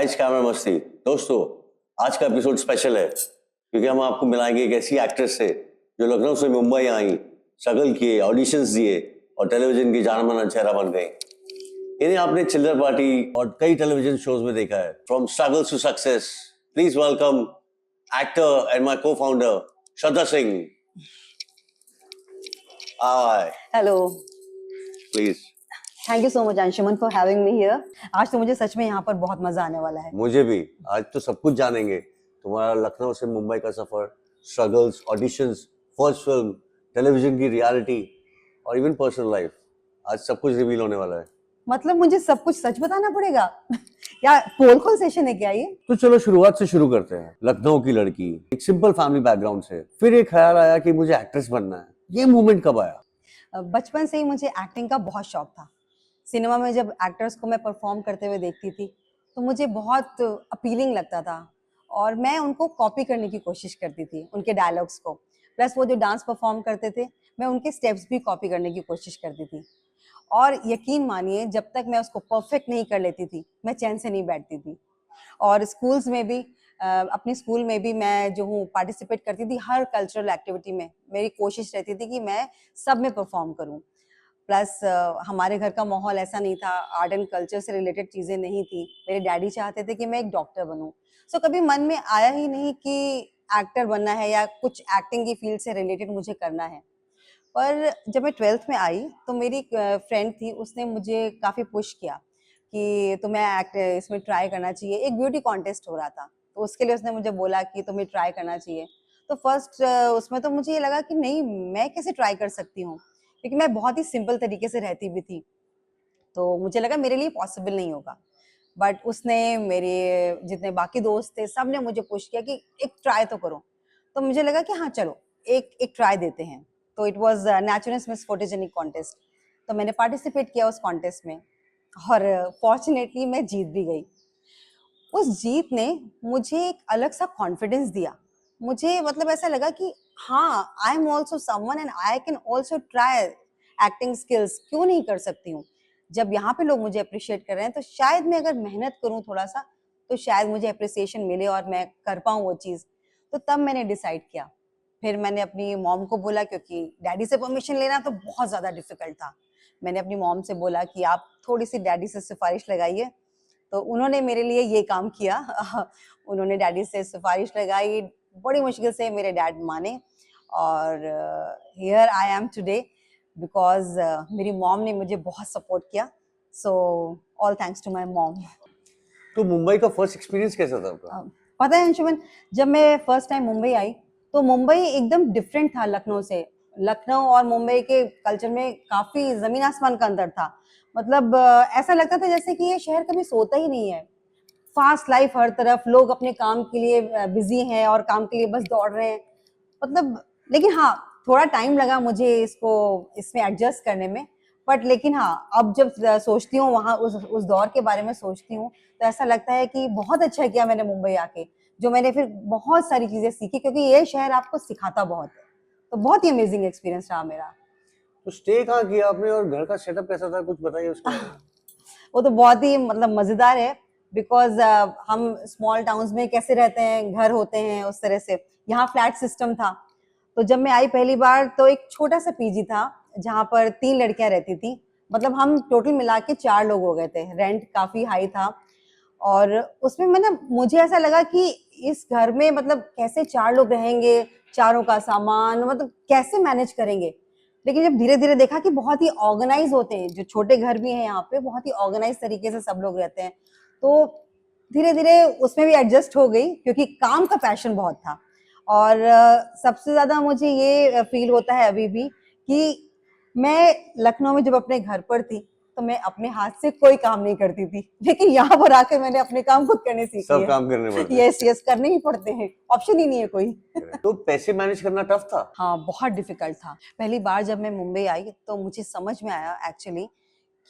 Lights camera मस्ती। दोस्तों, आज का एपिसोड स्पेशल है क्योंकि हम आपको मिलाएंगे एक ऐसी एक्ट्रेस से जो लखनऊ से मुंबई आई, स्ट्रगल किए, ऑडिशंस दिए और टेलीविजन की जाना माना चेहरा बन गई। इन्हें आपने चिल्लर पार्टी और कई टेलीविजन शोज में देखा है। From struggle to success, please welcome actor and my co-founder Shraddha Singh. Hi. Hello. Please. Thank you so much Anshuman for having me here. आज तो मुझे सच में यहाँ पर बहुत मजा आने वाला है। मुझे भी। आज तो सब कुछ जानेंगे, तुम्हारा लखनऊ से मुंबई का सफर, struggles, auditions, first film, television की रियलिटी और इवन पर्सनल लाइफ। आज सब कुछ रिवील होने वाला है। मतलब मुझे सब कुछ सच बताना पड़ेगा या पोल खोल सेशन है क्या ये? तो चलो शुरुआत से शुरू करते हैं। लखनऊ की लड़की, एक सिंपल फैमिली बैकग्राउंड से, फिर एक ख्याल आया कि मुझे एक्ट्रेस बनना है। ये मूवमेंट कब आया? बचपन से ही मुझे एक्टिंग का बहुत शौक था। सिनेमा में जब एक्टर्स को मैं परफॉर्म करते हुए देखती थी तो मुझे बहुत अपीलिंग लगता था और मैं उनको कॉपी करने की कोशिश करती थी, उनके डायलॉग्स को। प्लस वो जो डांस परफॉर्म करते थे मैं उनके स्टेप्स भी कॉपी करने की कोशिश करती थी। और यकीन मानिए जब तक मैं उसको परफेक्ट नहीं कर लेती थी मैं चैन से नहीं बैठती थी। और स्कूल्स में भी अपने स्कूल में भी मैं जो हूँ पार्टिसिपेट करती थी हर कल्चरल एक्टिविटी में। मेरी कोशिश रहती थी कि मैं सब में परफॉर्म करूँ। प्लस हमारे घर का माहौल ऐसा नहीं था, आर्ट एंड कल्चर से रिलेटेड चीज़ें नहीं थी। मेरे डैडी चाहते थे कि मैं एक डॉक्टर बनूं। सो कभी मन में आया ही नहीं कि एक्टर बनना है या कुछ एक्टिंग की फील्ड से रिलेटेड मुझे करना है। पर जब मैं 12th में आई तो मेरी एक फ्रेंड थी, उसने मुझे काफ़ी पुश किया कि तुम्हें एक्ट इसमें ट्राई करना चाहिए। एक ब्यूटी कॉन्टेस्ट हो रहा था तो उसके लिए उसने मुझे बोला कि तुम्हें ट्राई करना चाहिए। तो फर्स्ट उसमें तो मुझे ये लगा कि नहीं, मैं कैसे ट्राई कर सकती हूँ, क्योंकि मैं बहुत ही सिंपल तरीके से रहती भी थी। तो मुझे लगा मेरे लिए पॉसिबल नहीं होगा। बट उसने, मेरे जितने बाकी दोस्त थे, सब ने मुझे पुश किया कि एक ट्राई तो करो। तो मुझे लगा कि हाँ चलो एक ट्राई देते हैं। तो it was naturals miss photogenic contest. तो मैंने पार्टिसिपेट किया उस कॉन्टेस्ट में और फॉर्चुनेटली मैं जीत भी गई। उस जीत ने मुझे एक अलग सा कॉन्फिडेंस दिया। मुझे मतलब ऐसा लगा कि हाँ, I am also someone and I can also try acting skills, क्यों नहीं कर सकती हूँ। जब यहाँ पे लोग मुझे अप्रिशिएट कर रहे हैं तो शायद मैं अगर मेहनत करूँ थोड़ा सा तो शायद मुझे अप्रिसिएशन मिले और मैं कर पाऊँ वो चीज़। तो तब मैंने डिसाइड किया। फिर मैंने अपनी मॉम को बोला, क्योंकि डैडी से परमिशन लेना तो बहुत ज़्यादा डिफिकल्ट था। मैंने अपनी मॉम से बोला कि आप थोड़ी सी डैडी से सिफारिश लगाइए। तो उन्होंने मेरे लिए ये काम किया उन्होंने डैडी से सिफारिश लगाई। बड़ी मुश्किल से मेरे डैड माने और here I am today because मेरी मॉम ने मुझे बहुत सपोर्ट किया। So all thanks to my mom. तो मुंबई का फर्स्ट एक्सपीरियंस कैसा था आपका? पता है अंशुमन, जब मैं फर्स्ट टाइम मुंबई आई तो मुंबई एकदम डिफरेंट था लखनऊ से। लखनऊ और मुंबई के कल्चर में काफी जमीन आसमान का अंतर था। मतलब ऐसा लगता था जैसे कि ये शहर कभी सोता ही नहीं है। फास्ट लाइफ, हर तरफ लोग अपने काम के लिए बिजी हैं और काम के लिए बस दौड़ रहे हैं। मतलब लेकिन हाँ, थोड़ा टाइम लगा मुझे इसको इसमें एडजस्ट करने में। बट लेकिन हाँ, अब जब सोचती हूँ वहाँ उस दौर के बारे में सोचती हूँ तो ऐसा लगता है कि बहुत अच्छा किया मैंने मुंबई आके। जो मैंने फिर बहुत सारी चीजें सीखी, क्योंकि ये शहर आपको सिखाता बहुत है। तो बहुत ही अमेजिंग एक्सपीरियंस रहा मेरा। तो स्टे कहाँ किया आपने और घर का सेटअप कैसा था, कुछ बताइए उसके बारे में। वो तो बहुत ही मतलब मजेदार है। बिकॉज हम स्मॉल टाउन्स में कैसे रहते हैं, घर होते हैं उस तरह से, यहाँ फ्लैट सिस्टम था। तो जब मैं आई पहली बार तो एक छोटा सा पीजी था जहाँ पर 3 लड़कियां रहती थी। मतलब हम टोटल मिला के 4 लोग हो गए थे। रेंट काफी हाई था और उसमें मतलब मुझे ऐसा लगा कि इस घर में मतलब कैसे 4 लोग रहेंगे, चारों का सामान मतलब कैसे मैनेज करेंगे। लेकिन जब धीरे धीरे देखा कि बहुत ही ऑर्गेनाइज होते हैं, जो छोटे घर भी हैं यहाँ पे, बहुत ही ऑर्गेनाइज तरीके से सब लोग रहते हैं। तो धीरे धीरे उसमें भी एडजस्ट हो गई, क्योंकि काम का पैशन बहुत था। और सबसे ज्यादा मुझे ये फील होता है अभी भी कि मैं लखनऊ में जब अपने घर पर थी तो मैं अपने हाथ से कोई काम नहीं करती थी, लेकिन यहाँ पर आकर मैंने अपने काम खुद करने सीख सब लिए। काम करने पड़ते हैं। यस करने ही पड़ते हैं, ऑप्शन ही नहीं है कोई। तो पैसे मैनेज करना टफ था? हाँ, बहुत डिफिकल्ट था। पहली बार जब मैं मुंबई आई तो मुझे समझ में आया एक्चुअली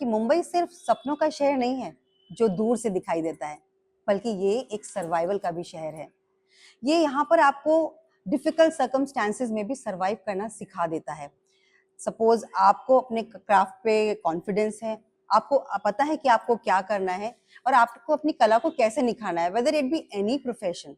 कि मुंबई सिर्फ सपनों का शहर नहीं है जो दूर से दिखाई देता है, बल्कि ये एक सर्वाइवल का भी शहर है। ये यहाँ पर आपको डिफिकल्ट सर्कमस्टांसेस में भी सर्वाइव करना सिखा देता है। सपोज आपको अपने क्राफ्ट पे कॉन्फिडेंस है, आपको पता है कि आपको क्या करना है और आपको अपनी कला को कैसे निखारना है, whether it be any profession.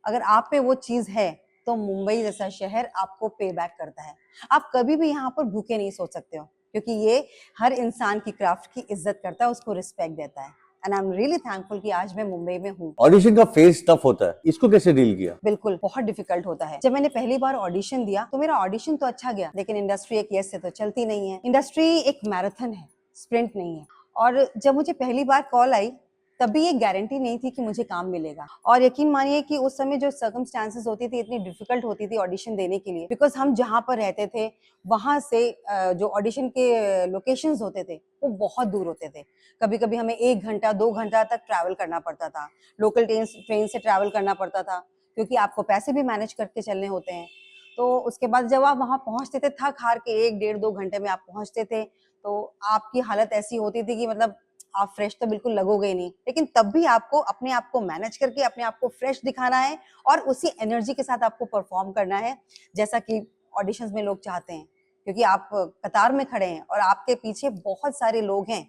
अगर आप पे वो चीज है तो मुंबई जैसा शहर आपको पे बैक करता है। आप कभी भी यहाँ पर भूखे नहीं सो सकते हो, क्योंकि ये हर इंसान की क्राफ्ट की इज्जत करता है, उसको रिस्पेक्ट देता है। And I am really thankful कि आज मैं मुंबई में हूँ। ऑडिशन का फेज टफ होता है, इसको कैसे डील किया? बिल्कुल, बहुत डिफिकल्ट होता है। जब मैंने पहली बार ऑडिशन दिया तो मेरा ऑडिशन तो अच्छा गया, लेकिन इंडस्ट्री एक यस से तो चलती नहीं है। इंडस्ट्री एक मैराथन है, स्प्रिंट नहीं है। और जब मुझे पहली बार कॉल आई तब भी ये गारंटी नहीं थी कि मुझे काम मिलेगा। और यकीन मानिए कि उस समय जो सर्कमस्टांसेस होती थी इतनी डिफिकल्ट होती थी ऑडिशन देने के लिए, बिकॉज हम जहाँ पर रहते थे वहां से जो ऑडिशन के लोकेशंस होते थे वो बहुत दूर होते थे। कभी कभी हमें 1 घंटा 2 घंटा तक ट्रैवल करना पड़ता था, लोकल ट्रेन से ट्रैवल करना पड़ता था, क्योंकि आपको पैसे भी मैनेज करके चलने होते हैं। तो उसके बाद जब आप वहां पहुंचते थे थक हार के 1 डेढ़ 2 घंटे में आप पहुंचते थे, तो आपकी हालत ऐसी होती थी कि मतलब आप फ्रेश तो बिल्कुल लगोगे ही नहीं, लेकिन तब भी आपको अपने आप को मैनेज करके अपने आप को फ्रेश दिखाना है और उसी एनर्जी के साथ आपको परफॉर्म करना है जैसा कि ऑडिशंस में लोग चाहते हैं, क्योंकि आप कतार में खड़े हैं और आपके पीछे बहुत सारे लोग हैं।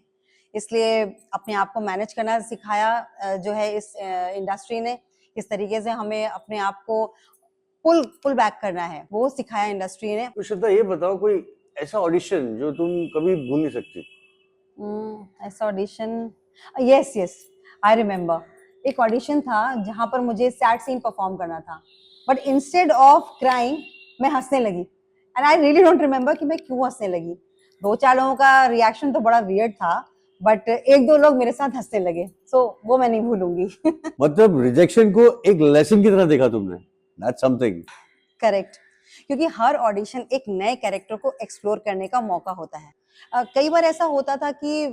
इसलिए अपने आप को मैनेज करना सिखाया जो है इस इंडस्ट्री ने, किस तरीके से हमें अपने आप को पुल बैक करना है वो सिखाया इंडस्ट्री ने। तो श्रद्धा ये बताओ, कोई ऐसा ऑडिशन जो तुम कभी भूल नहीं सकती? ऐसा audition, yes yes, I remember. एक ऑडिशन था जहां पर मुझे सैड सीन परफॉर्म करना था, बट इंस्टेड ऑफ क्राइंग मैं हंसने लगी। And I really don't remember कि मैं क्यों हंसने लगी। 2 4 लोगों का रिएक्शन तो बड़ा वियर्ड था, बट 1 2 लोग मेरे साथ हंसने लगे, सो वो मैं नहीं भूलूंगी। मतलब रिजेक्शन को एक लेसन की तरह देखा तुमने, दैट्स समथिंग। करेक्ट, क्योंकि हर ऑडिशन एक नए कैरेक्टर को एक्सप्लोर करने का मौका होता है। कई बार ऐसा होता था कि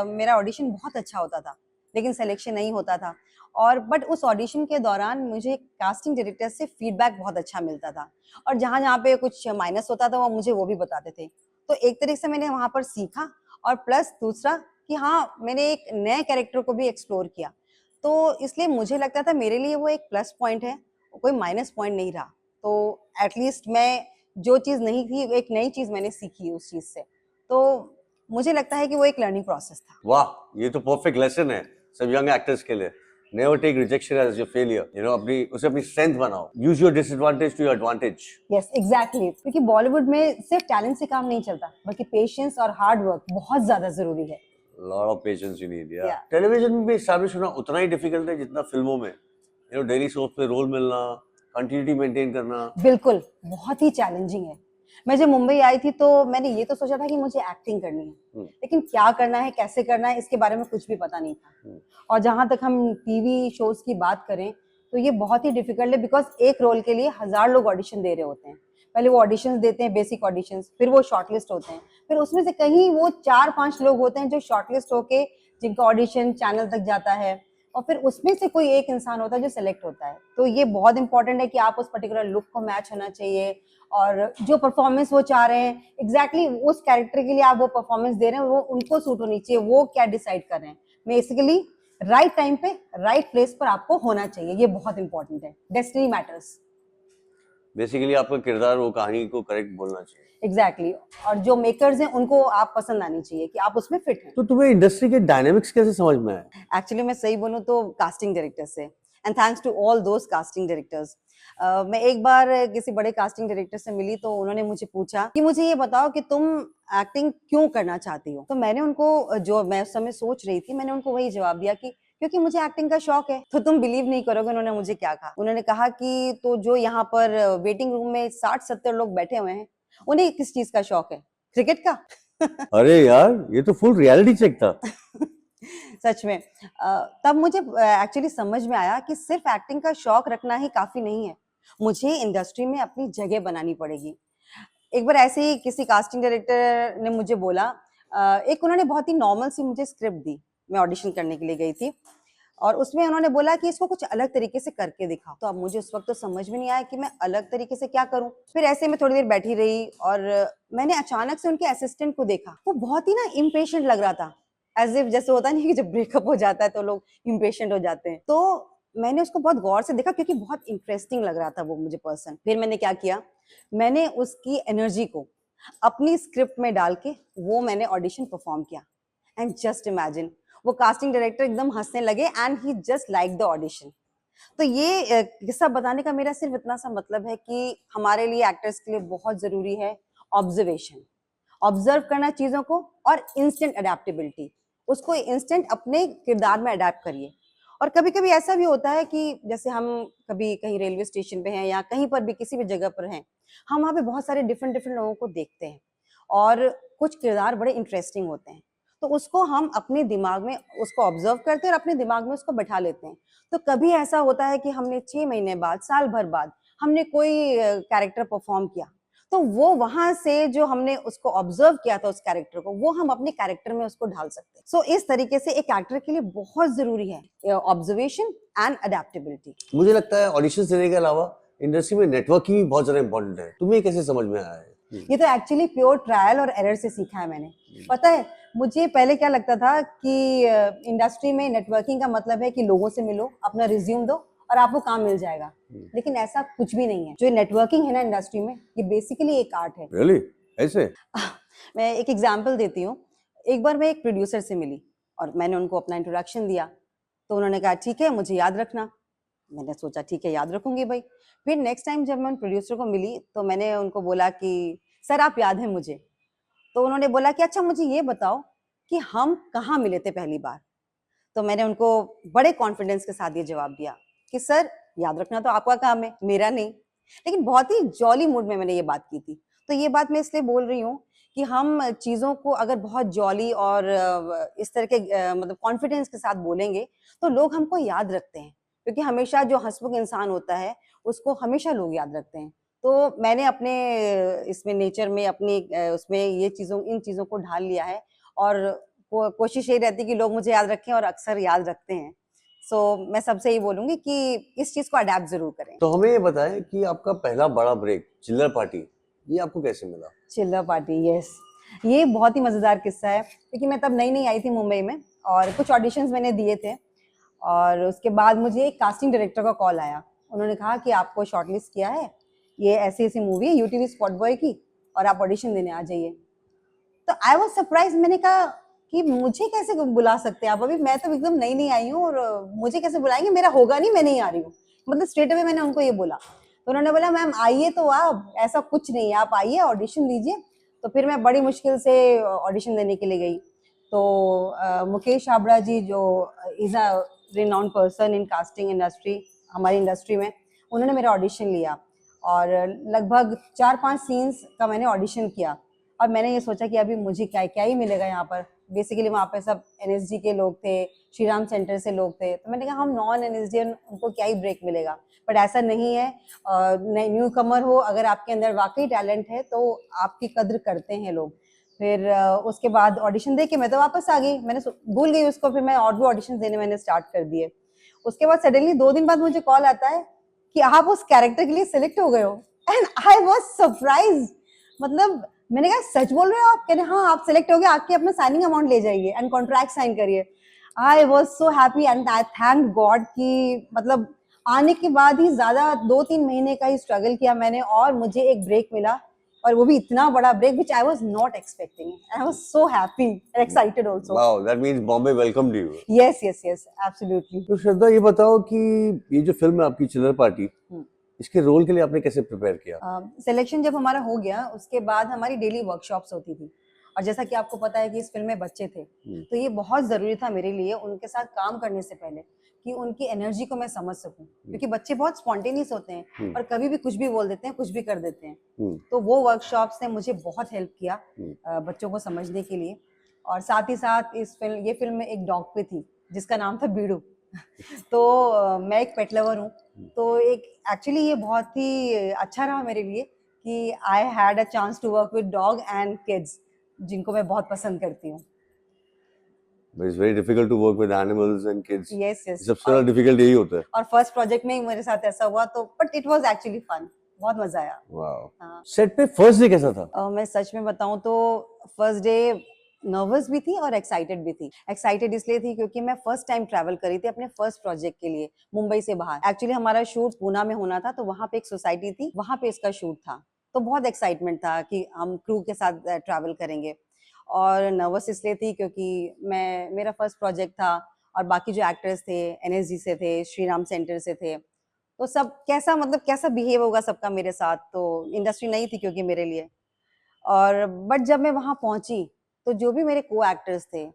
मेरा ऑडिशन बहुत अच्छा होता था लेकिन सिलेक्शन नहीं होता था, और बट उस ऑडिशन के दौरान मुझे कास्टिंग डायरेक्टर से फीडबैक बहुत अच्छा मिलता था, और जहाँ जहाँ पे कुछ माइनस होता था वो मुझे वो भी बताते थे। तो एक तरीके से मैंने वहाँ पर सीखा, और प्लस दूसरा कि हाँ मैंने एक नए कैरेक्टर को भी एक्सप्लोर किया, तो इसलिए मुझे लगता था मेरे लिए वो एक प्लस पॉइंट है, कोई माइनस पॉइंट नहीं रहा। तो एटलीस्ट मैं जो चीज़ नहीं थी एक नई चीज़ मैंने सीखी उस चीज़ से, तो मुझे लगता है कि वो एक लर्निंग प्रोसेस था। वाह, ये तो परफेक्ट लेसन है सब यंग एक्टर्स के लिए। Never take rejection as your failure, you know, अपनी उसे अपनी स्ट्रेंथ बनाओ, use your disadvantage to your advantage. Yes exactly, क्योंकि बॉलीवुड में सिर्फ टैलेंट से काम नहीं चलता, बल्कि पेशेंस और हार्ड वर्क बहुत ज्यादा जरूरी है। Lot of patience you need. या Yeah. टेलीविजन में भी एस्टैब्लिश होना उतना ही डिफिकल्ट है जितना फिल्मों में, यू नो, डेली सोप पे रोल मिलना, कंटिन्यूटी मेंटेन करना। बिल्कुल, बहुत ही चैलेंजिंग है। मैं जब मुंबई आई थी तो मैंने ये तो सोचा था कि मुझे एक्टिंग करनी है, लेकिन क्या करना है कैसे करना है इसके बारे में कुछ भी पता नहीं था। और जहां तक हम टीवी शोज की बात करें तो ये बहुत ही डिफिकल्ट है, बिकॉज एक रोल के लिए 1000 लोग ऑडिशन दे रहे होते हैं। पहले वो ऑडिशंस देते हैं, बेसिक ऑडिशंस, फिर वो शॉर्टलिस्ट होते हैं, फिर उसमें से कहीं वो 4 5 लोग होते हैं जो शॉर्टलिस्ट होके जिनका ऑडिशन चैनल तक जाता है, और फिर उसमें से कोई एक इंसान होता है जो सिलेक्ट होता है। तो ये बहुत इंपॉर्टेंट है कि आप उस पर्टिकुलर लुक को मैच होना चाहिए, और जो परफॉर्मेंस वो चाह रहे हैं एग्जैक्टली उस कैरेक्टर के लिए आप वो परफॉर्मेंस दे रहे हैं वो उनको सूट होनी चाहिए, वो क्या डिसाइड कर रहे हैं। बेसिकली राइट टाइम पे राइट प्लेस पर आपको होना चाहिए, ये बहुत इंपॉर्टेंट है। Destiny matters. बेसिकली आपका किरदार वो कहानी को करेक्ट बोलना चाहिए। एग्जैक्टली, और जो मेकर्स हैं उनको आप पसंद आनी चाहिए कि आप उसमें फिट हैं। तो तुम्हें इंडस्ट्री के डायनामिक्स कैसे समझ में आए? एक्चुअली मैं सही बोलूँ तो कास्टिंग डायरेक्टर से, and thanks to all those casting directors. मैं एक बार किसी बड़े कास्टिंग डायरेक्टर से मिली तो उन्होंने मुझे पूछा कि मुझे ये बताओ कि तुम एक्टिंग क्यों करना चाहती हो। तो मैंने उनको, जो मैं उस समय सोच रही थी, मैंने उनको वही जवाब दिया कि क्योंकि मुझे एक्टिंग का शौक है। तो तुम बिलीव नहीं करोगे उन्होंने मुझे क्या कहा। उन्होंने कहा कि तो जो यहाँ पर वेटिंग रूम में 60 70 लोग बैठे हुए हैं उन्हें किस चीज का शौक है, क्रिकेट का। अरे यार, ये तो फुल रियलिटी चेक था। सच में तब मुझे एक्चुअली समझ में आया कि सिर्फ एक्टिंग का शौक रखना ही काफी नहीं है, मुझे इंडस्ट्री में अपनी जगह बनानी पड़ेगी। एक बार ऐसे ही किसी कास्टिंग डायरेक्टर ने मुझे बोला, एक उन्होंने बहुत ही नॉर्मल सी मुझे स्क्रिप्ट दी, मैं ऑडिशन करने के लिए गई थी, और उसमें उन्होंने बोला कि इसको कुछ अलग तरीके से करके दिखाओ। तो अब मुझे उस वक्त तो समझ में नहीं आया कि मैं अलग तरीके से क्या करूं। फिर ऐसे में थोड़ी देर बैठी रही और मैंने अचानक से उनके असिस्टेंट को देखा, वो बहुत ही ना इम्पेशेंट लग रहा था, एज इफ जैसे होता नहीं कि जब ब्रेकअप हो जाता है तो लोग इम्पेशेंट हो जाते हैं। तो मैंने उसको बहुत गौर से देखा क्योंकि बहुत इंटरेस्टिंग लग रहा था वो मुझे पर्सन। फिर मैंने क्या किया, मैंने उसकी एनर्जी को अपनी स्क्रिप्ट में डाल के वो मैंने ऑडिशन परफॉर्म किया, एंड जस्ट इमेजिन वो कास्टिंग डायरेक्टर एकदम हंसने लगे and he just like the audition. तो ये किस्सा बताने का मेरा सिर्फ इतना सा मतलब है कि हमारे लिए एक्टर्स के लिए बहुत जरूरी है ऑब्जर्वेशन, ऑब्जर्व करना चीजों को, और इंस्टेंट अडेप्टेबिलिटी, उसको इंस्टेंट अपने किरदार में अडेप्ट करिए। और कभी कभी ऐसा भी होता है कि जैसे हम कभी कहीं रेलवे स्टेशन पे हैं या कहीं पर भी किसी भी जगह पर हैं, हम वहाँ पे बहुत सारे डिफरेंट डिफरेंट लोगों को देखते हैं और कुछ किरदार बड़े इंटरेस्टिंग होते हैं, तो उसको हम अपने दिमाग में उसको ऑब्जर्व करते हैं और अपने दिमाग में उसको बैठा लेते हैं। तो कभी ऐसा होता है कि हमने 6 महीने बाद, साल भर बाद हमने कोई कैरेक्टर परफॉर्म किया, तो वो वहां से जो हमने उसको ऑब्जर्व किया था उस कैरेक्टर को, वो हम अपने कैरेक्टर में उसको ढाल सकते हैं। सो इस तरीके से एक एक्टर के लिए बहुत जरूरी है ऑब्जर्वेशन एंड अडेप्टेबिलिटी। मुझे लगता है ऑडिशन देने के अलावा इंडस्ट्री में नेटवर्किंग भी बहुत ज्यादा इंपॉर्टेंट है। तुम्हें कैसे समझ में आया है? ये तो एक्चुअली प्योर ट्रायल और एरर से सीखा है मैंने। पता है मुझे पहले क्या लगता था कि इंडस्ट्री में नेटवर्किंग का मतलब है कि लोगों से मिलो, अपना रिज्यूम दो और आपको काम मिल जाएगा, लेकिन ऐसा कुछ भी नहीं है। जो नेटवर्किंग है ना इंडस्ट्री में, ये बेसिकली एक आर्ट है। Really? ऐसे? मैं एक एग्जांपल देती हूँ। एक बार मैं एक प्रोड्यूसर से मिली और मैंने उनको अपना इंट्रोडक्शन दिया, तो उन्होंने कहा ठीक है मुझे याद रखना। मैंने सोचा ठीक है याद रखूंगी भाई। फिर नेक्स्ट टाइम जब मैं उन प्रोड्यूसर को मिली तो मैंने उनको बोला कि सर आप याद हैं मुझे? तो उन्होंने बोला कि अच्छा मुझे ये बताओ कि हम कहाँ मिले थे पहली बार? तो मैंने उनको बड़े कॉन्फिडेंस के साथ ये जवाब दिया कि सर याद रखना तो आपका काम है, मेरा नहीं। लेकिन बहुत ही जॉली मूड में मैंने ये बात की थी। तो ये बात मैं इसलिए बोल रही हूँ कि हम चीज़ों को अगर बहुत जॉली और इस तरह के मतलब कॉन्फिडेंस के साथ बोलेंगे तो लोग हमको याद रखते हैं, क्योंकि हमेशा जो हंसमुख इंसान होता है उसको हमेशा लोग याद रखते हैं। तो मैंने अपने इसमें नेचर में अपनी उसमें ये इन चीज़ों को ढाल लिया है और कोशिश यही रहती है कि लोग मुझे याद रखें और अक्सर याद रखते हैं। सो मैं सबसे यही बोलूंगी कि इस चीज को अडेप्ट जरूर करें। तो हमें ये बताएं कि आपका पहला बड़ा ब्रेक चिल्लर पार्टी, ये आपको कैसे मिला? चिल्लर पार्टी, यस, ये बहुत ही मजेदार किस्सा है क्योंकि मैं तब नई नई आई थी मुंबई में और कुछ ऑडिशंस मैंने दिए थे और उसके बाद मुझे एक कास्टिंग डायरेक्टर का कॉल आया। उन्होंने कहा कि आपको शॉर्टलिस्ट किया है, ये ऐसी ऐसी मूवी है यूटीवी स्पॉट बॉय की और आप ऑडिशन देने आ जाइए। तो आई वाज सरप्राइज। मैंने कहा कि मुझे कैसे बुला सकते हैं आप, अभी मैं तो एकदम नई नई आई हूँ और मुझे कैसे बुलाएंगे, मेरा होगा नहीं, मैं नहीं आ रही हूँ। मतलब स्ट्रेट अवे मैंने उनको ये बोला। तो उन्होंने बोला मैम आइए, तो आप ऐसा कुछ नहीं है, आप आइए ऑडिशन दीजिए। तो फिर मैं बड़ी मुश्किल से ऑडिशन देने के लिए गई। तो मुकेश छाबड़ा जी जो is a renowned person in casting industry, हमारी इंडस्ट्री में, उन्होंने मेरा ऑडिशन लिया और लगभग 4-5 सीन्स का मैंने ऑडिशन किया। और मैंने ये सोचा कि अभी मुझे क्या क्या ही मिलेगा यहाँ पर। बेसिकली वहाँ पे सब एनएसडी के लोग थे, श्री राम सेंटर से लोग थे, तो मैंने कहा हम नॉन एनएसडी उनको क्या ही ब्रेक मिलेगा। बट ऐसा नहीं है, न्यू कमर हो, अगर आपके अंदर वाकई टैलेंट है तो आपकी कद्र करते हैं लोग। फिर उसके बाद ऑडिशन दे के मैं तो वापस आ गई, मैंने भूल गई उसको। फिर मैं और भी ऑडिशन देने मैंने स्टार्ट कर दिए। उसके बाद सडनली 2 दिन बाद मुझे कॉल आता है कि आप उस कैरेक्टर के लिए सिलेक्ट हो गए हो। And I was surprise. मतलब मैंने कहा सच बोल रहे हो आप? कह रहे हाँ आप सिलेक्ट हो गए, आके अपना साइनिंग अमाउंट ले जाइए एंड कॉन्ट्रैक्ट साइन करिए। I was so happy and I thank God कि मतलब आने के बाद ही ज्यादा 2-3 महीने का ही स्ट्रगल किया मैंने और मुझे एक ब्रेक मिला, और वो भी इतना बड़ा break which I was not expecting. I was so happy and excited also. Wow, that means Bombay welcomed you. Yes, absolutely. तो श्रद्धा ये बताओ कि ये जो फिल्म है आपकी चिल्लर पार्टी, इसके रोल के लिए आपने कैसे प्रिपेयर किया? सिलेक्शन जब हमारा हो गया उसके बाद हमारी डेली वर्कशॉप्स होती थी, और जैसा कि आपको पता है कि इस फिल्म में बच्चे थे, तो ये बहुत जरूरी था मेरे लिए उनके साथ काम करने से पहले कि उनकी एनर्जी को मैं समझ सकूं, क्योंकि बच्चे बहुत स्पॉन्टेनियस होते हैं और कभी भी कुछ भी बोल देते हैं, कुछ भी कर देते हैं। तो वो वर्कशॉप्स ने मुझे बहुत हेल्प किया बच्चों को समझने के लिए। और साथ ही साथ ये फिल्म में एक डॉग पे थी जिसका नाम था बीड़ू। तो मैं एक पेट लवर हूँ, तो एक एक्चुअली ये बहुत ही अच्छा रहा मेरे लिए कि I had a chance to work with dog and kids, जिनको मैं बहुत पसंद करती हूँ। But it's very difficult to work with animals and kids. Yes. सबसे ज्यादा डिफिकल्ट यही होता है। और फर्स्ट प्रोजेक्ट में ही मेरे साथ ऐसा हुआ, तो but it was actually fun, बहुत मजा आया। वाह। सेट पे फर्स्ट डे कैसा था? मैं सच में बताऊं तो फर्स्ट डे नर्वस भी थी और एक्साइटेड भी थी। एक्साइटेड इसलिए थी क्योंकि मैं फर्स्ट टाइम ट्रैवल करी थी अपने फर्स्ट प्रोजेक्ट के लिए मुंबई से बाहर। एक्चुअली हमारा शूट पूना में होना था, तो वहाँ पे एक सोसाइटी थी, वहाँ पे इसका शूट था। तो बहुत एक्साइटमेंट था कि हम क्रू के साथ ट्रैवल करेंगे। और नर्वस इसलिए थी क्योंकि मेरा फर्स्ट प्रोजेक्ट था और बाकी जो एक्टर्स थे एनएसजी से थे, श्रीराम सेंटर से थे, तो सब कैसा बिहेव होगा सबका मेरे साथ, तो इंडस्ट्री नई थी क्योंकि मेरे लिए। और बट जब मैं वहाँ पहुँची तो जो भी मेरे को एक्टर्स थे,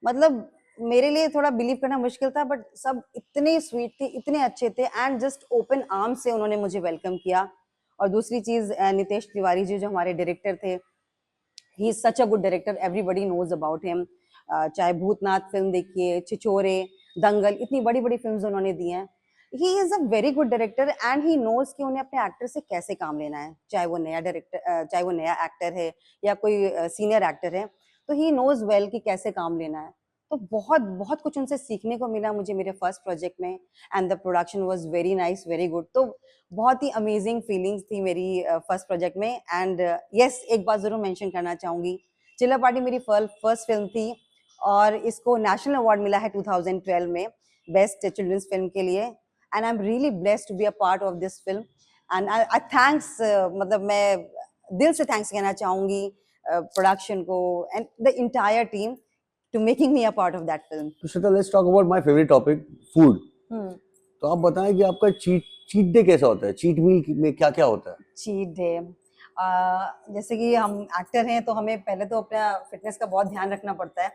मतलब मेरे लिए थोड़ा बिलीव करना मुश्किल था, बट सब इतने स्वीट थे, इतने अच्छे थे एंड जस्ट ओपन आर्म से उन्होंने मुझे वेलकम किया। और दूसरी चीज, नितेश तिवारी जी जो हमारे डायरेक्टर थे, he is such a good director, everybody knows about him. चाहे भूतनाथ फिल्म देखिए, छिछोरे, दंगल, इतनी बड़ी बड़ी फिल्म्स उन्होंने दी हैं। He is a very good director and he knows कि उन्हें अपने एक्टर से कैसे काम लेना है, चाहे वो नया डायरेक्टर, चाहे वो नया एक्टर है या कोई सीनियर एक्टर है, तो ही नोज वेल कि कैसे काम लेना है। तो बहुत बहुत कुछ उनसे सीखने को मिला मुझे मेरे फर्स्ट प्रोजेक्ट में and the production was very nice, very good. तो बहुत ही अमेजिंग फीलिंग्स थी मेरी फर्स्ट प्रोजेक्ट में। एंड यस, एक बात जरूर मेंशन करना चाहूंगी, चिल्ला पार्टी मेरी फर्स्ट फिल्म थी और इसको नेशनल अवार्ड मिला है 2012 में बेस्ट चिल्ड्रंस फिल्म के लिए। And I am really blessed to be a part of this film and I thanks, मतलब मैं दिल से थैंक्स कहना चाहूंगी प्रोडक्शन को and the entire team to making me a part of that film. तो Shweta, let's talk about my favourite topic, food. तो आप बताएं कि आपका चीट डे कैसा होता है, चीट मील में क्या क्या होता है? चीट डे, जैसे कि हम एक्टर हैं तो हमें पहले तो अपना फिटनेस का बहुत ध्यान रखना पड़ता है,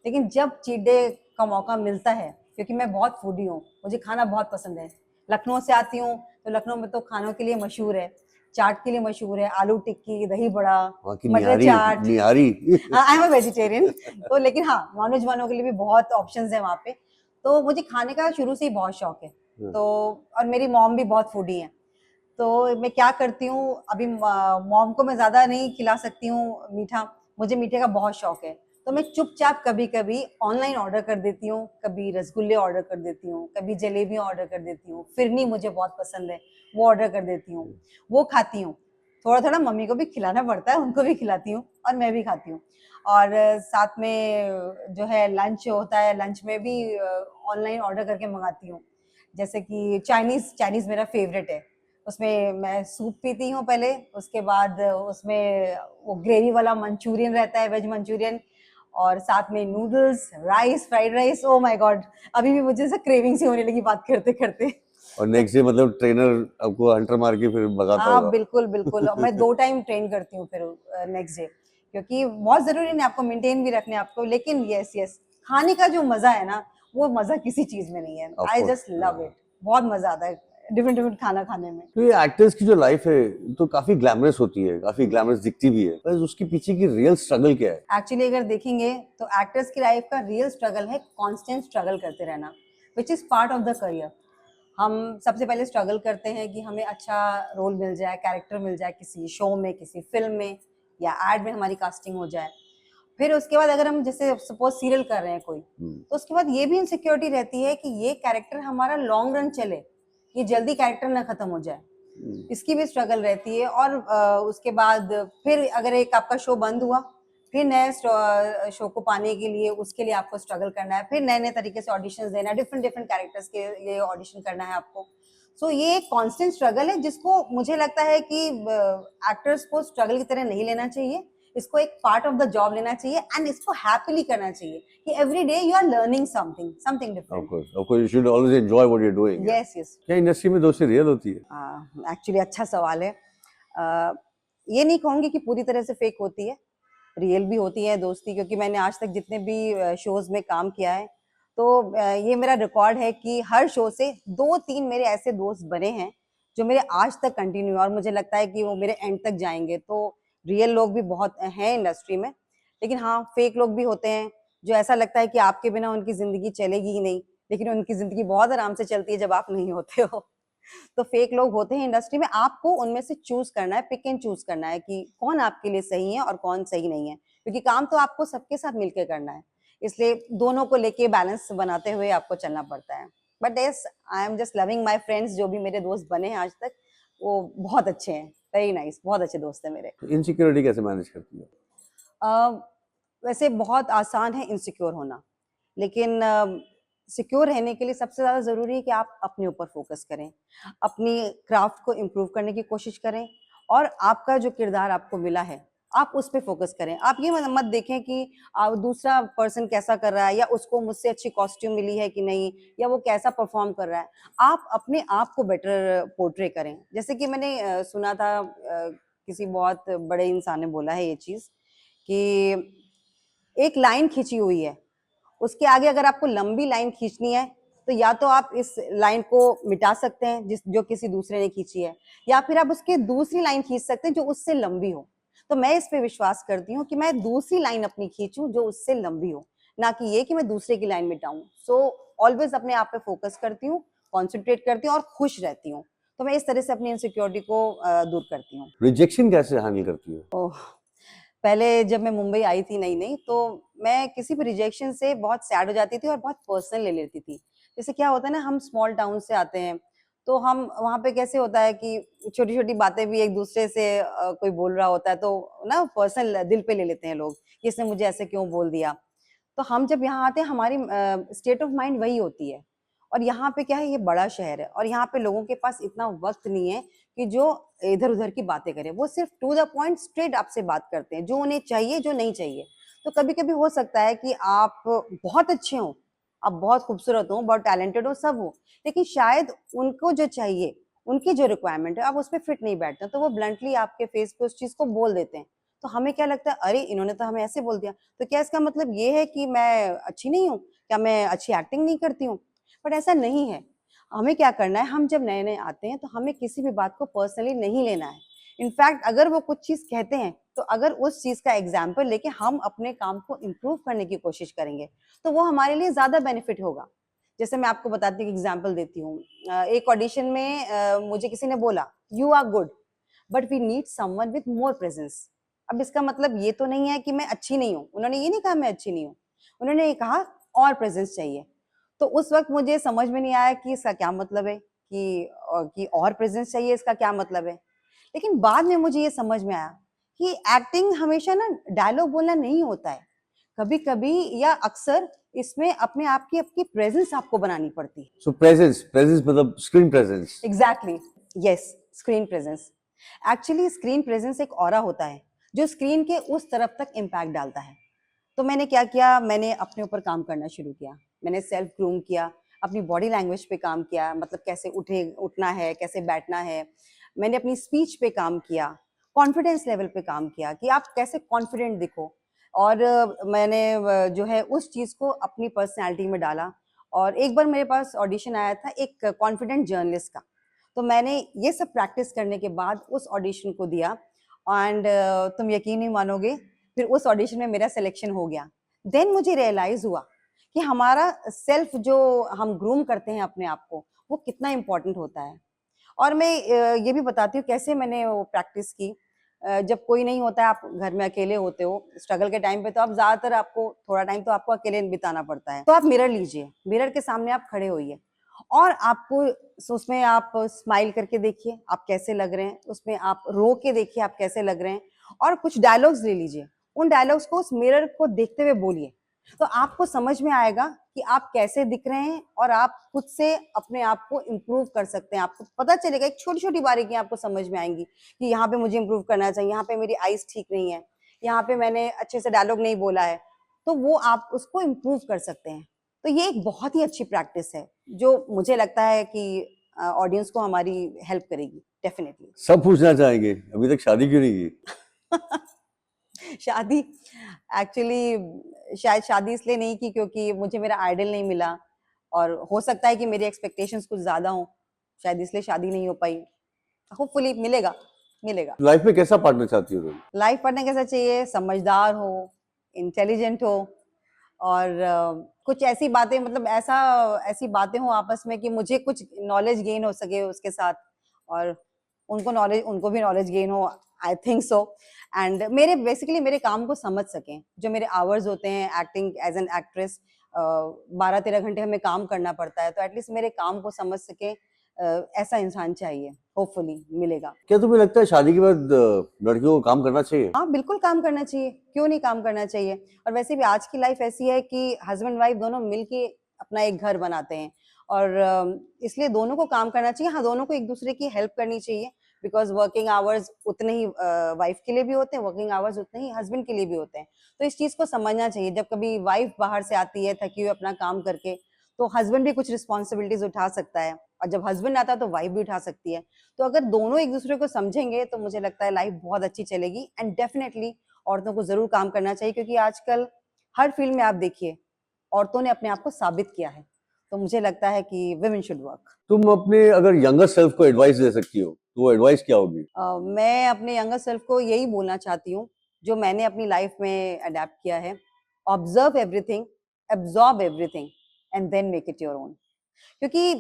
लेकिन जब चीट डे का मौका मिलता है, क्योंकि मैं बहुत फूडी हूँ, मुझे खाना बहुत पसंद है, लखनऊ से आती हूँ तो लखनऊ में तो खानों के लिए मशहूर है, चाट के लिए मशहूर है, आलू टिक्की, दही बड़ा, वहाँ की मटर निहारी, चाट। निहारी। आई एम अ वेजिटेरियन, तो लेकिन हाँ, नॉनवेज वालों के लिए भी बहुत ऑप्शंस हैं वहाँ पे। तो मुझे खाने का शुरू से ही बहुत शौक है। तो और मेरी मॉम भी बहुत फूडी है, तो मैं क्या करती हूँ, अभी मॉम को मैं ज़्यादा नहीं खिला सकती हूँ मीठा, मुझे मीठे का बहुत शौक है, तो मैं चुपचाप कभी कभी ऑनलाइन ऑर्डर कर देती हूँ, कभी रसगुल्ले ऑर्डर कर देती हूँ, कभी जलेबियाँ ऑर्डर कर देती हूँ, फिरनी मुझे बहुत पसंद है, वो ऑर्डर कर देती हूँ, वो खाती हूँ। थोड़ा थोड़ा मम्मी को भी खिलाना पड़ता है, उनको भी खिलाती हूँ और मैं भी खाती हूँ। और साथ में जो है लंच होता है, लंच में भी ऑनलाइन ऑर्डर करके मंगाती हूँ, जैसे कि चाइनीज़ मेरा फेवरेट है, उसमें मैं सूप पीती हूँ पहले, उसके बाद उसमें वो ग्रेवी वाला मंचूरियन रहता है, वेज मंचूरियन, और साथ में noodles, rice, fried rice. Oh my God, अभी भी मुझे ऐसा क्रेविंग सी होने लगी बात करते करते। और नेक्स्ट डे मतलब ट्रेनर आपको हंटर मार के फिर भगाता हाँ होगा। बिल्कुल बिल्कुल, और मैं 2 टाइम ट्रेन करती हूँ फिर नेक्स्ट डे, क्योंकि बहुत ज़रूरी है आपको मेंटेन भी रखने आपको। लेकिन यस यस, खाने का जो मज़ा है ना, वो मज़ा किसी चीज़ में नहीं है। Of I course. Just love it, बहुत मज़ा आता है डिफरेंट डिफरेंट खाना खाने में। तो ये एक्टर्स की जो लाइफ है तो काफी ग्लैमरस होती है, काफी ग्लैमरस दिखती भी है, पर उसके पीछे की रियल स्ट्रगल क्या है? एक्चुअली अगर देखेंगे तो एक्टर्स की लाइफ का रियल स्ट्रगल है कांस्टेंट स्ट्रगल करते रहना, which is part of the career. हम सबसे पहले स्ट्रगल करते हैं कि हमें अच्छा रोल मिल जाए, कैरेक्टर मिल जाए किसी शो में, किसी फिल्म में या एड में हमारी कास्टिंग हो जाए। फिर उसके बाद अगर हम जैसे सपोज सीरियल कर रहे हैं कोई, तो उसके बाद ये भी इनसिक्योरिटी रहती है कि ये कैरेक्टर हमारा लॉन्ग रन चले, ये जल्दी कैरेक्टर ना खत्म हो जाए, इसकी भी स्ट्रगल रहती है। और उसके बाद फिर अगर एक आपका शो बंद हुआ, फिर नए शो को पाने के लिए उसके लिए आपको स्ट्रगल करना है, फिर नए नए तरीके से ऑडिशंस देना है, डिफरेंट डिफरेंट कैरेक्टर्स के लिए ऑडिशन करना है आपको। सो ये एक कांस्टेंट स्ट्रगल है, जिसको मुझे लगता है कि एक्टर्स को स्ट्रगल की तरह नहीं लेना चाहिए, इसको एक पार्ट ऑफ द जॉब लेना चाहिए एंड इसको हैप्पीली करना चाहिए कि every day you are learning something of different. Course you should always enjoy what you are doing. Yes yes. क्या इंडस्ट्री में दोस्ती रियल होती है? एक्चुअली अच्छा सवाल है। ये नहीं कहूँगी कि पूरी तरह से फेक होती है, रियल भी होती है दोस्ती, क्योंकि मैंने आज तक जितने भी शोज में काम किया है, तो ये मेरा रिकॉर्ड है कि हर शो से 2-3 मेरे ऐसे दोस्त बने हैं जो मेरे आज तक कंटिन्यू, और मुझे लगता है कि वो मेरे एंड तक जाएंगे। तो रियल लोग भी बहुत हैं इंडस्ट्री में, लेकिन हाँ, फेक लोग भी होते हैं जो ऐसा लगता है कि आपके बिना उनकी जिंदगी चलेगी ही नहीं, लेकिन उनकी जिंदगी बहुत आराम से चलती है जब आप नहीं होते हो। तो फेक लोग होते हैं इंडस्ट्री में, आपको उनमें से चूज करना है, पिक एंड चूज करना है कि कौन आपके लिए सही है और कौन सही नहीं है, क्योंकि काम तो आपको सबके साथ मिलकर करना है, इसलिए दोनों को लेके बैलेंस बनाते हुए आपको चलना पड़ता है। But yes, I am just loving my friends, जो भी मेरे दोस्त बने हैं आज तक वो बहुत अच्छे हैं, वेरी नाइस, बहुत अच्छे दोस्त हैं मेरे। तो इनसिक्योरिटी कैसे मैनेज करती है? वैसे बहुत आसान है इनसिक्योर होना, लेकिन सिक्योर रहने के लिए सबसे ज़्यादा ज़रूरी है कि आप अपने ऊपर फोकस करें, अपनी क्राफ्ट को इम्प्रूव करने की कोशिश करें, और आपका जो किरदार आपको मिला है आप उस पे फोकस करें। आप ये मत देखें कि दूसरा पर्सन कैसा कर रहा है, या उसको मुझसे अच्छी कॉस्ट्यूम मिली है कि नहीं, या वो कैसा परफॉर्म कर रहा है। आप अपने आप को बेटर पोर्ट्रे करें। जैसे कि मैंने सुना था, किसी बहुत बड़े इंसान ने बोला है ये चीज़, कि एक लाइन खींची हुई है, उसके आगे अगर आपको लंबी लाइन खींचनी है, तो या तो आप इस लाइन को मिटा सकते हैं जो किसी दूसरे ने खींची है, या फिर आप उसके दूसरी लाइन खींच सकते हैं जो उससे लंबी हो। तो मैं इस पे विश्वास करती हूँ कि मैं दूसरी लाइन अपनी खींचूं जो उससे लंबी हो, ना कि ये कि मैं दूसरे की लाइन मिटाऊं। सो ऑलवेज अपने आप पे फोकस करती हूँ, कॉन्सेंट्रेट करती हूँ और खुश रहती हूँ। तो मैं इस तरह से अपनी इनसिक्योरिटी को दूर करती हूँ। रिजेक्शन कैसे हैंडल करती हो? ओह! पहले जब मैं मुंबई आई थी नई-नई, तो मैं किसी भी रिजेक्शन से बहुत सैड हो जाती थी और बहुत पर्सनल ले लेती थी। जैसे क्या होता है ना, हम स्मॉल टाउन से आते हैं, तो हम वहाँ पे कैसे होता है कि छोटी-छोटी बातें भी एक-दूसरे से कोई बोल रहा होता है तो ना पर्सनल दिल पे ले लेते हैं लोग, कि इसने मुझे ऐसे क्यों बोल दिया। तो हम जब यहाँ आते हैं, हमारी स्टेट ऑफ माइंड वही होती है। और यहाँ पे क्या है, ये बड़ा शहर है और यहाँ पे लोगों के पास इतना वक्त नहीं है कि जो इधर-उधर की बातें करें। वो सिर्फ टू द पॉइंट स्ट्रेट आपसे बात करते हैं, जो उन्हें चाहिए, जो नहीं चाहिए। तो कभी-कभी हो सकता है कि आप बहुत अच्छे हों, आप बहुत खूबसूरत हों, बहुत टैलेंटेड हो, सब हो, लेकिन शायद उनको जो चाहिए, उनकी जो रिक्वायरमेंट है, आप उस पे फिट नहीं बैठते, तो वो ब्लंटली आपके फेस पे उस चीज़ को बोल देते हैं। तो हमें क्या लगता है, अरे! इन्होंने तो हमें ऐसे बोल दिया, तो क्या इसका मतलब ये है कि मैं अच्छी नहीं हूँ? क्या मैं अच्छी एक्टिंग नहीं करती हूँ? बट ऐसा नहीं है। हमें क्या करना है, हम जब नए-नए आते हैं तो हमें किसी भी बात को पर्सनली नहीं लेना है। इनफैक्ट अगर वो कुछ चीज़ कहते हैं, तो अगर उस चीज़ का एग्ज़ाम्पल लेके हम अपने काम को इम्प्रूव करने की कोशिश करेंगे, तो वो हमारे लिए ज़्यादा बेनिफिट होगा। जैसे मैं आपको बताती हूँ, एग्ज़ाम्पल देती हूँ। एक ऑडिशन में मुझे किसी ने बोला, "you are good, but we need someone with more presence." अब इसका मतलब ये तो नहीं है कि मैं अच्छी नहीं हूँ। उन्होंने ये नहीं कहा मैं अच्छी नहीं हूँ। उन्होंने ये कहा और प्रेज़ेंस चाहिए। तो उस वक़्त मुझे समझ में नहीं आया कि इसका क्या मतलब है, कि और प्रेज़ेंस चाहिए, इसका क्या मतलब है? लेकिन बाद में मुझे ये समझ में आया कि एक्टिंग हमेशा ना डायलॉग बोलना नहीं होता है। कभी-कभी या अक्सर इसमें अपने आप की आपकी प्रेज़ेंस आपको बनानी पड़ती है। सो प्रेजेंस प्रेजेंस मतलब screen presence. Exactly, yes, screen presence. Actually screen presence एक ऑरा होता है जो स्क्रीन के उस तरफ तक इम्पैक्ट डालता है। तो मैंने क्या किया, मैंने अपने ऊपर काम करना शुरू किया। मैंने सेल्फ ग्रूम किया, अपनी बॉडी लैंग्वेज पे काम किया, मतलब कैसे उठना है, कैसे बैठना है। मैंने अपनी स्पीच पे काम किया, कॉन्फिडेंस लेवल पे काम किया कि आप कैसे कॉन्फिडेंट दिखो। और मैंने जो है उस चीज़ को अपनी पर्सनैलिटी में डाला। और एक बार मेरे पास ऑडिशन आया था एक कॉन्फिडेंट जर्नलिस्ट का। तो मैंने ये सब प्रैक्टिस करने के बाद उस ऑडिशन को दिया। एंड तुम यकीन नहीं मानोगे, फिर उस ऑडिशन में मेरा सिलेक्शन हो गया। देन मुझे रियलाइज़ हुआ कि हमारा सेल्फ जो हम ग्रूम करते हैं अपने आप को, वो कितना इम्पोर्टेंट होता है। और मैं ये भी बताती हूँ कैसे मैंने वो प्रैक्टिस की। जब कोई नहीं होता है, आप घर में अकेले होते हो, स्ट्रगल के टाइम पे तो आप ज़्यादातर आपको थोड़ा टाइम तो आपको अकेले बिताना पड़ता है। तो आप मिरर लीजिए, मिरर के सामने आप खड़े होइए और आपको उसमें आप स्माइल करके देखिए, आप कैसे लग रहे हैं, उसमें आप रो के देखिए आप कैसे लग रहे हैं और कुछ डायलॉग्स ले लीजिए। उन डायलॉग्स को उस मिरर को देखते हुए बोलिए, तो आपको समझ में आएगा कि आप कैसे दिख रहे हैं और आप खुद से अपने आप को इम्प्रूव कर सकते हैं। आपको पता चलेगा, एक छोटी-छोटी बारीकियाँ आपको समझ में आएँगी कि यहाँ पे मुझे इम्प्रूव करना चाहिए, यहाँ पे मेरी आईज़ ठीक नहीं है, यहाँ पे मैंने अच्छे से डायलॉग नहीं बोला है, तो वो आप उसको इम्प्रूव कर सकते हैं। तो ये एक बहुत ही अच्छी प्रैक्टिस है, जो मुझे लगता है कि ऑडियंस को हमारी हेल्प करेगी, डेफिनिटली। सब पूछना चाहेंगे, अभी तक शादी क्यों नहीं की? शादी एक्चुअली शायद शादी इसलिए नहीं की क्योंकि मुझे मेरा आइडल नहीं मिला, और हो सकता है कि मेरी एक्सपेक्टेशंस कुछ ज़्यादा हों, शायद इसलिए शादी नहीं हो पाई। होपफुली मिलेगा, मिलेगा। लाइफ में कैसा पार्टनर चाहती हो तुम? लाइफ पार्टनर कैसा चाहिए? समझदार हो, इंटेलिजेंट हो और कुछ ऐसी बातें, मतलब ऐसी बातें हों आपस में कि मुझे कुछ नॉलेज गेन हो सके उसके साथ, और उनको भी नॉलेज गेन हो, आई थिंक सो। एंड मेरे काम को समझ सकें। जो मेरे आवर्स होते हैं एक्टिंग एज एन एक्ट्रेस, 12-13 घंटे हमें काम करना पड़ता है, तो एटलीस्ट मेरे काम को समझ सके, ऐसा इंसान चाहिए। होपफुली मिलेगा। क्या तुम्हें लगता है शादी के बाद लड़कियों को काम करना चाहिए? हाँ, बिल्कुल काम करना चाहिए, क्यों नहीं काम करना चाहिए। और वैसे भी आज की लाइफ ऐसी है कि हस्बैंड वाइफ दोनों मिलके अपना एक घर बनाते हैं, और इसलिए दोनों को काम करना चाहिए। हाँ, दोनों को एक-दूसरे की हेल्प करनी चाहिए, बिकॉज वर्किंग आवर्स उतने ही वाइफ के लिए भी होते हैं, वर्किंग आवर्स उतने ही हस्बैंड के लिए भी होते हैं। तो इस चीज को समझना चाहिए। जब कभी वाइफ बाहर से आती है थकी हुई अपना काम करके, तो हस्बैंड भी कुछ रिस्पॉन्सिबिलिटीज उठा सकता है, और जब हस्बैंड आता है तो वाइफ भी उठा सकती है। तो अगर दोनों एक दूसरे को समझेंगे तो मुझे लगता है लाइफ बहुत अच्छी चलेगी। एंड डेफिनेटली औरतों को जरूर काम करना चाहिए, क्योंकि आजकल हर फील्ड में आप देखिए औरतों ने अपने आप को साबित किया है। तो मुझे लगता है कि विमेन शुड वर्क। तुम अपने अगर यंगर सेल्फ को एडवाइस दे सकती हो तो वो एडवाइस क्या होगी? मैं अपने यंगर सेल्फ को यही बोलना चाहती हूँ जो मैंने अपनी लाइफ में अडेप्ट किया है। Observe everything, absorb everything and then make it your own. क्योंकि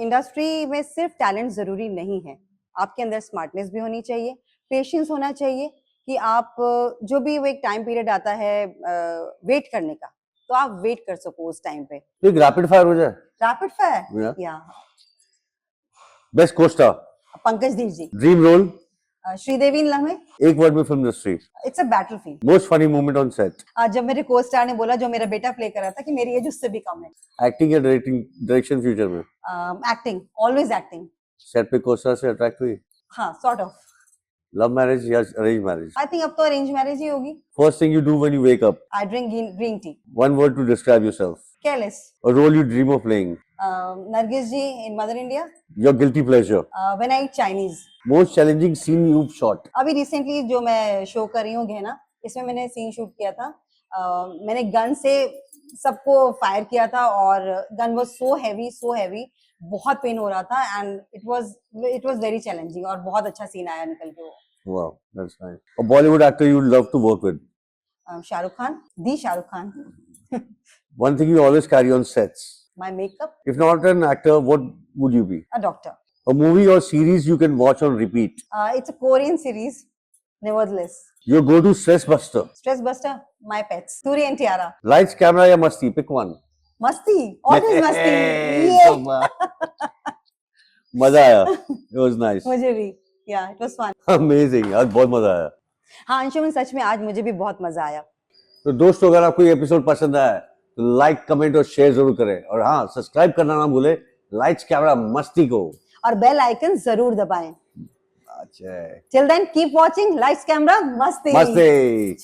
इंडस्ट्री में सिर्फ टैलेंट जरूरी नहीं है, आपके अंदर स्मार्टनेस भी होनी चाहिए, पेशेंस होना चाहिए कि आप जो भी वो एक टाइम पीरियड आता है वेट करने का, तो आप वेट कर सको उस टाइम पे। तो एक रैपिड फायर हो जाए। रैपिड फायर, या best costar? Pankaj Deep ji. Dream role? Sridevi Lamhe. एक वर्ड में film industry. It's a battlefield. Most funny moment on set? जब मेरे को स्टार ने बोला, जो मेरा बेटा प्ले कर रहा था, कि मेरी एज उससे भी कम है। एक्टिंग या डायरेक्शन फ्यूचर में? Acting, always acting. सेट पे कोस्टा से अट्रैक्ट हुई? हाँ, सॉर्ट ऑफ। लव मैरिज या अरेंज मैरिज? आई थिंक अब तो अरेंज मैरिज ही होगी। First thing you do when you wake up? I drink green tea. One word to describe yourself? Careless. A role you dream of playing? Nargis ji in Mother India. Your guilty pleasure? When I eat Chinese. Most challenging scene you've shot? अभी recently जो मैं show कर रही हूँ गहना, इसमें मैंने scene shoot किया था। मैंने गन से सबको फायर किया था, और गन वाज सो हैवी, बहुत पेन हो रहा था, and it was very challenging, और बहुत अच्छा सीन आया निकल के वो। Wow, that's nice. A Bollywood actor you'd love to work with? Shahrukh Khan, the Shahrukh Khan. One thing you always carry on sets? My makeup. If not an actor, what would you be? A doctor. A movie or series you can watch on repeat? It's a Korean series, nevertheless. Your go-to stress buster? Stress buster, my pets, Surya and Tiara. Lights, camera या मस्ती? Pick one. मस्ती, always मस्ती। Hey, ये मजा आया. It was nice. मुझे भी, या इट वाज फन। Amazing. आज बहुत मजा आया. हाँ अंशुमन, सच में आज मुझे भी बहुत मजा आया। तो दोस्तों, अगर आपको ये एपिसोड पसंद आया तो लाइक, कमेंट और शेयर जरूर करें, और हाँ, सब्सक्राइब करना ना भूले लाइट्स कैमरा मस्ती को, और बेल आइकन जरूर दबाएं। अच्छा, till then keep watching lights camera Masti. मस्ती।